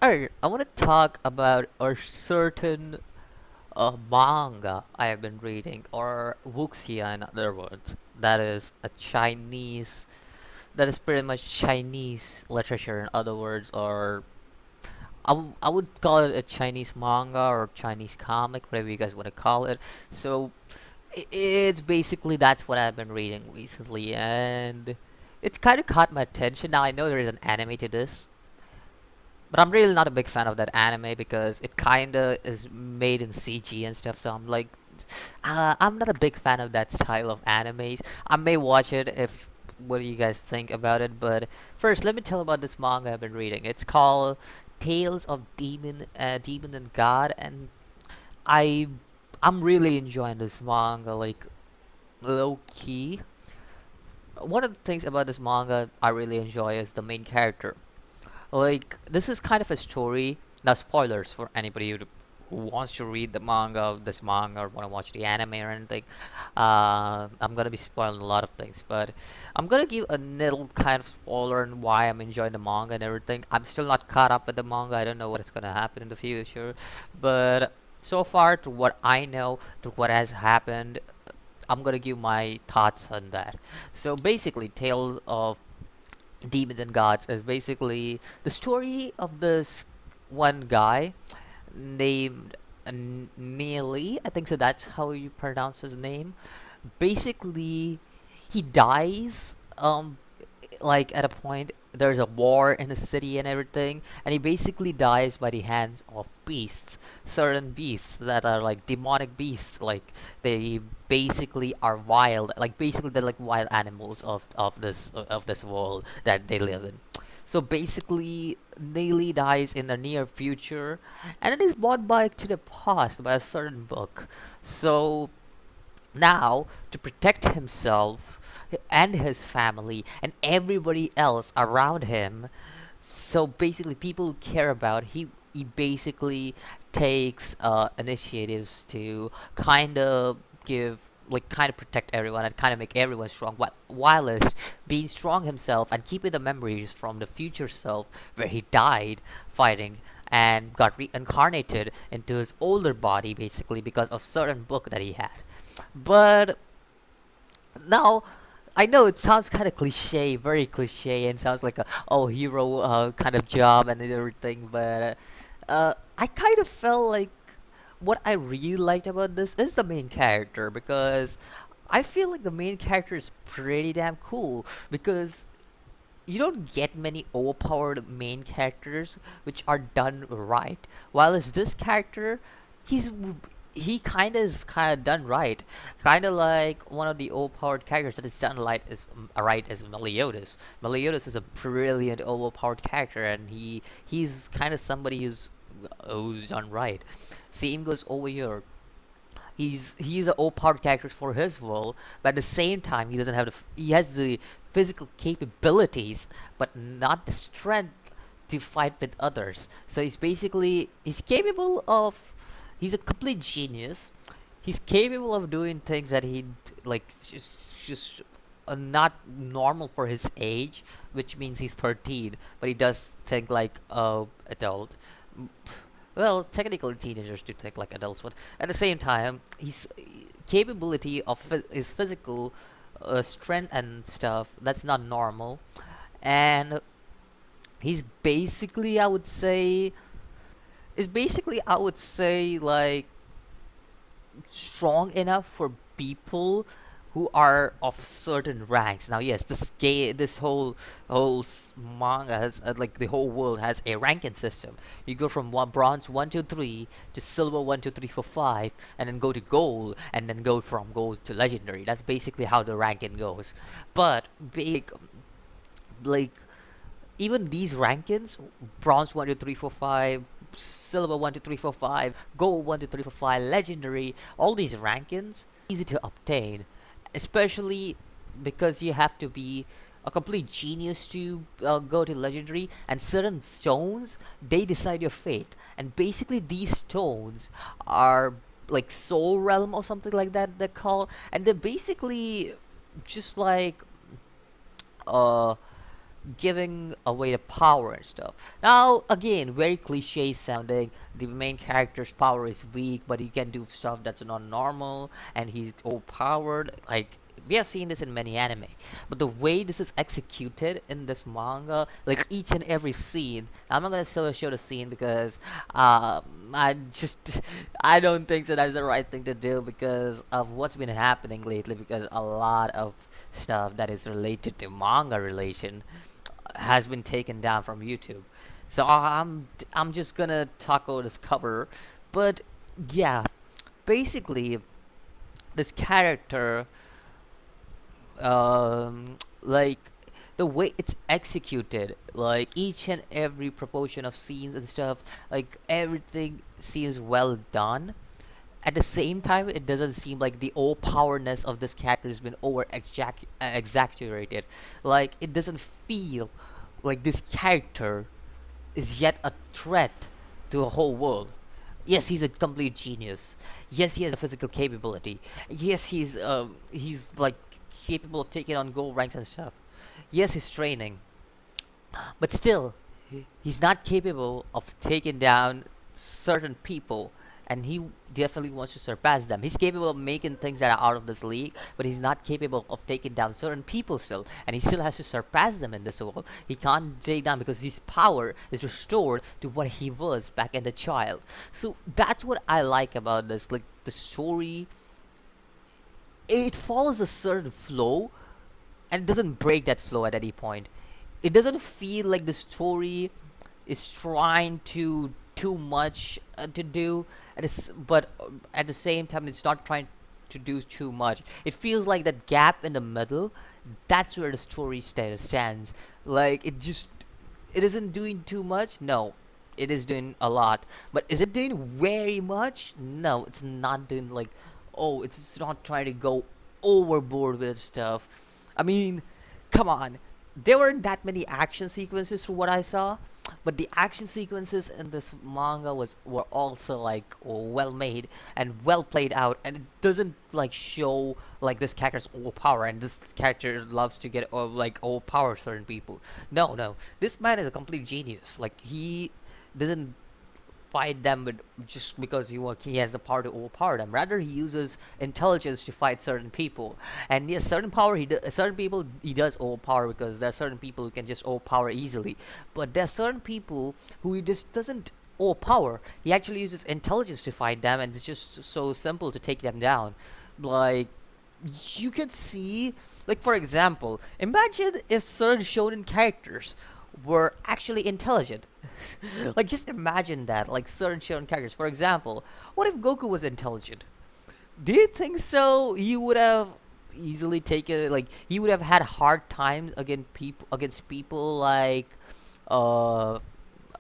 Alright, I want to talk about a certain manga I have been reading, or wuxia in other words. That is a Chinese, that is pretty much Chinese literature in other words, or I would call it a Chinese manga or Chinese comic, whatever you guys want to call it. So it's basically that's what I've been reading recently, and it's kind of caught my attention. Now I know there is an anime to this, but I'm really not a big fan of that anime because it kinda is made in CG and stuff. So I'm like, I'm not a big fan of that style of animes. I may watch it if what do you guys think about it. But first, let me tell about this manga I've been reading. It's called Tales of Demon and God, and I I'm really enjoying this manga, like low key. One of the things about this manga I really enjoy is the main character. Like, this is kind of a story. Now, spoilers for anybody who wants to read the manga of this manga or want to watch the anime or anything. I'm gonna be spoiling a lot of things, but I'm gonna give a little kind of spoiler on why I'm enjoying the manga and everything. I'm still not caught up with the manga. I don't know what's gonna happen in the future, but so far, to what I know, to what has happened, I'm gonna give my thoughts on that. So basically, Tales of Demons and Gods is basically the story of this one guy named Neely. I think so. That's how you pronounce his name. Basically, he dies. Like at a point, there's a war in the city and everything, and he basically dies by the hands of beasts. Certain beasts that are like demonic beasts. Like they basically are wild. Like basically they're like wild animals of this world that they live in. So basically, Neely dies in the near future, and it is brought back to the past by a certain book. So now, to protect himself and his family and everybody else around him, so basically, people who care about he basically takes initiatives to kind of give like kind of protect everyone and kind of make everyone strong while is being strong himself and keeping the memories from the future self where he died fighting and got reincarnated into his older body basically because of certain book that he had. But now, I know it sounds kind of cliche, very cliche, and sounds like a hero kind of job and everything. But I kind of felt like what I really liked about this is the main character because I feel like the main character is pretty damn cool because you don't get many overpowered main characters which are done right. While as this character, he's he kind of is kind of done right, kind of like one of the overpowered characters that is done right is Meliodas. Meliodas is a brilliant overpowered character, and he's kind of somebody who's done right. Same goes over here. He's an overpowered character for his world, but at the same time he doesn't have he has the physical capabilities, but not the strength to fight with others. So he's capable of he's a complete genius. He's capable of doing things that he like just not normal for his age, which means he's 13, but he does think like a adult. Well, technically teenagers do think like adults, but at the same time, his capability of his physical strength and stuff that's not normal, and he's basically I would say like strong enough for people who are of certain ranks. Now, yes, this manga has like the whole world has a ranking system. You go from bronze 1 2 3 to silver 1 2 3 4 5, and then go to gold, and then go from gold to legendary. That's basically how the ranking goes. But like even these rankings, bronze 1 2 3 4 5, silver 1 2 3 4 5, gold 1 2 3 4 5, legendary, all these rankings easy to obtain, especially because you have to be a complete genius to go to legendary, and certain stones they decide your fate, and basically these stones are like soul realm or something like that they're called, and they're basically just like uh giving away the power and stuff. Now, again, very cliche sounding. The main character's power is weak, but he can do stuff that's not normal, and he's overpowered. Like, we have seen this in many anime, but the way this is executed in this manga, like each and every scene, I'm not gonna show the scene because I just I don't think so that's the right thing to do because of what's been happening lately. Because a lot of stuff that is related to manga relation has been taken down from YouTube. So I'm just gonna talk over this cover, but yeah, basically this character, like the way it's executed, like each and every proportion of scenes and stuff, like everything seems well done. At the same time, it doesn't seem like the overpowerness of this character has been exaggerated. Like it doesn't feel like this character is yet a threat to the whole world. Yes, he's a complete genius. Yes, he has a physical capability. Yes, he's like capable of taking on gold ranks and stuff. Yes, he's training, but still, he's not capable of taking down certain people, and he definitely wants to surpass them. He's capable of making things that are out of this league, but he's not capable of taking down certain people still, and he still has to surpass them in this world. He can't take down because his power is restored to what he was back in the child. So that's what I like about this. Like the story, it follows a certain flow and it doesn't break that flow at any point. It doesn't feel like the story is trying to too much to do, but at the same time, it's not trying to do too much. It feels like that gap in the middle. That's where the story stands. Like it isn't doing too much. No, it is doing a lot. But is it doing very much? No, it's not doing like, oh, it's not trying to go overboard with stuff. I mean, come on. There weren't that many action sequences through what I saw, but the action sequences in this manga were also like well made and well played out, and it doesn't like show like this character's overpower and this character loves to get like overpower certain people. No, no, this man is a complete genius. Like he doesn't fight them with just because he has the power to overpower them. Rather, he uses intelligence to fight certain people. And yes, certain people he does overpower because there are certain people who can just overpower easily. But there are certain people who he just doesn't overpower. He actually uses intelligence to fight them, and it's just so simple to take them down. Like you can see, like for example, imagine if certain shonen characters were actually intelligent. Like just imagine that, like certain shonen characters. For example, what if Goku was intelligent? Do you think so? He would have easily taken, like he would have had hard times against people uh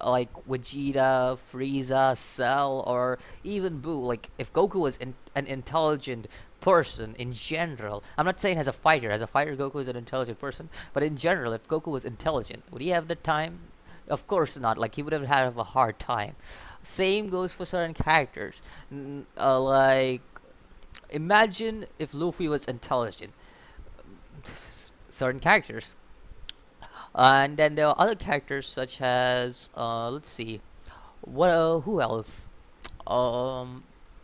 like Vegeta, Frieza, Cell, or even Boo. Like if Goku was an intelligent person in general, I'm not saying as a fighter. As a fighter, Goku is an intelligent person. But in general, if Goku was intelligent, would he have the time? Of course not. Like he would have had a hard time. Same goes for certain characters. Like imagine if Luffy was intelligent. Certain characters, and then there are other characters such as let's see, what who else? Um,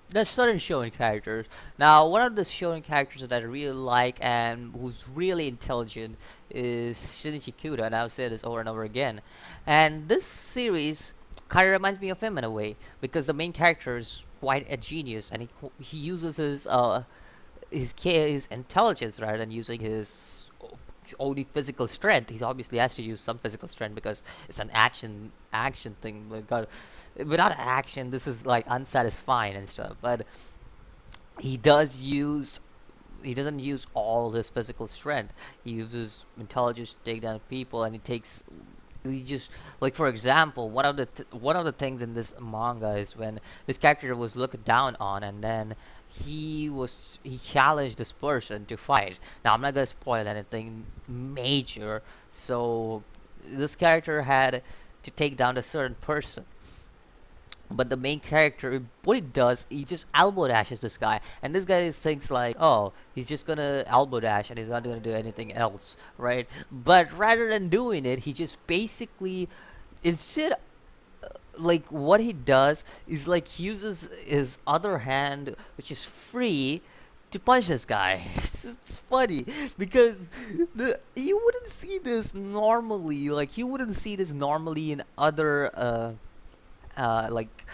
there's certain showing characters. Now, one of the showing characters that I really like and who's really intelligent is Shinichi Kudo, and I'll say this over and over again. And this series kind of reminds me of him in a way because the main character is quite a genius, and he uses his intelligence rather than using his only physical strength. He obviously has to use some physical strength because it's an action thing. Without action, this is like unsatisfying and stuff. But he does use he doesn't use all his physical strength. He uses intelligence to take down people, and he just, like for example, one of the things in this manga is when this character was looked down on, and then he challenged this person to fight. Now I'm not gonna spoil anything major. So this character had to take down a certain person, but the main character, what he does, he just elbow dashes this guy, and this guy thinks like, oh, he's just gonna elbow dash and he's not gonna do anything else, right? But rather than doing it, he just basically, instead, like what he does is like he uses his other hand, which is free, to punch this guy. It's funny because you wouldn't see this normally. Like you wouldn't see this normally in other like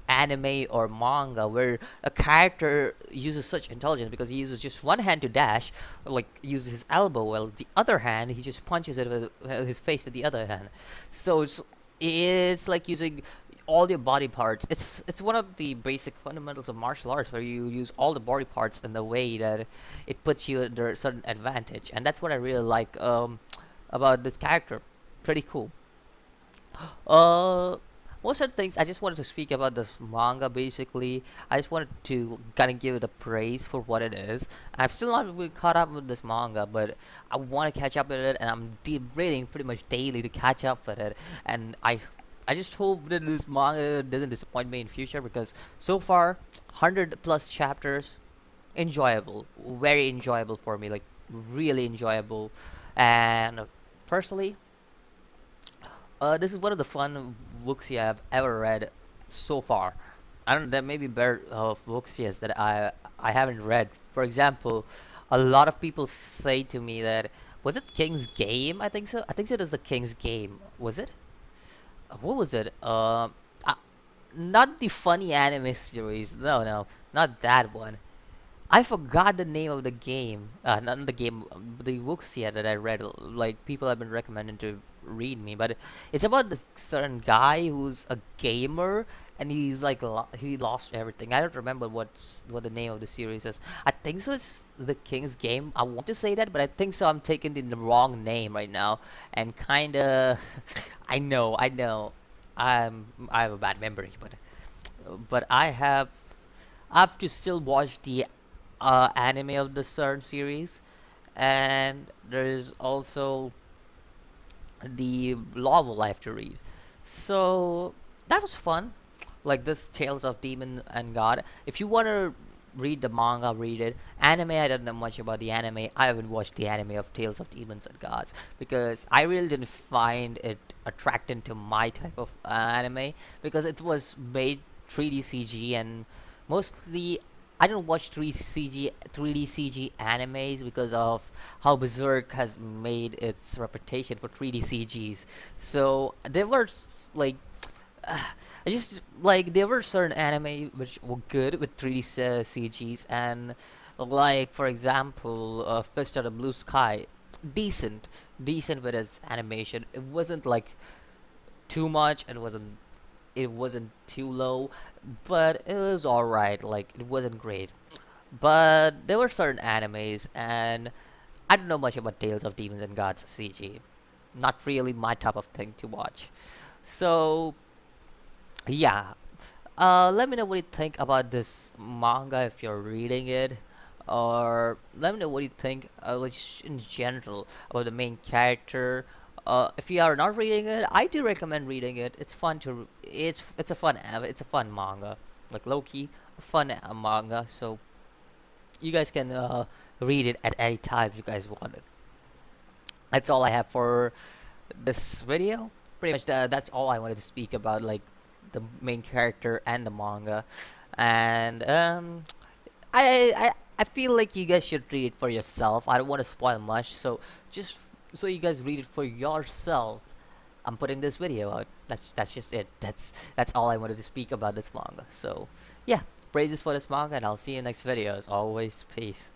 anime or manga where a character uses such intelligence because he uses just one hand to dash, like uses his elbow, while the other hand he just punches it with his face with the other hand. So it's like using all your body parts. It's one of the basic fundamentals of martial arts where you use all the body parts in the way that it puts you under a certain advantage, and that's what I really like about this character. Pretty cool. Uh, most of the things I just wanted to speak about this manga. Basically, I just wanted to kind of give it a praise for what it is. I've still not really caught up with this manga, but I want to catch up with it, and I'm reading pretty much daily to catch up with it. And I just hope that this manga doesn't disappoint me in future because so far, 100 plus chapters, enjoyable, very enjoyable for me, like really enjoyable. And personally, this is one of the fun wuxia I've ever read so far. I don't. There may be better wuxias that I haven't read. For example, a lot of people say to me that was it King's Game? I think so. I think so. It was the King's Game. Was it? What was it? Not the funny anime series. No, no, not that one. I forgot the name of the game. Not the game, the wuxia that I read. Like people have been recommending to read me, but it's about this certain guy who's a gamer and he's like he lost everything. I don't remember what the name of the series is. I think so. It's the King's Game. I want to say that, but I think so. I'm taking the wrong name right now, and kind of. I know. I have a bad memory, but I have to still watch the anime of the CERN series, and there's also the novel I have to read. So that was fun. Like this Tales of Demon and God. If you want to read the manga, read it. Anime, I don't know much about the anime. I haven't watched the anime of Tales of Demons and Gods because I really didn't find it attracting to my type of anime because it was made 3D CG and mostly I don't watch 3D CG animes because of how Berserk has made its reputation for 3D CGs. So there were like I just like there were certain anime which were good with 3D CGs and like for example Fist of the Blue Sky, decent, decent with its animation. It wasn't like too much. It wasn't too low, but it was alright. Like it wasn't great. But there were certain animes, and I don't know much about Tales of Demons and Gods CG. Not really my type of thing to watch. So yeah, let me know what you think about this manga if you're reading it, or let me know what you think, like in general about the main character. If you are not reading it, I do recommend reading it. It's fun to. It's a fun it's a fun manga, like Loki, a fun manga. So you guys can read it at any time you guys want it. That's all I have for this video. Pretty much that's all I wanted to speak about, like the main character and the manga. And I feel like you guys should read it for yourself. I don't want to spoil much, so just so you guys read it for yourself. I'm putting this video out. That's just it. That's all I wanted to speak about this manga. So yeah, praises for this manga, and I'll see you in next video. As always, peace.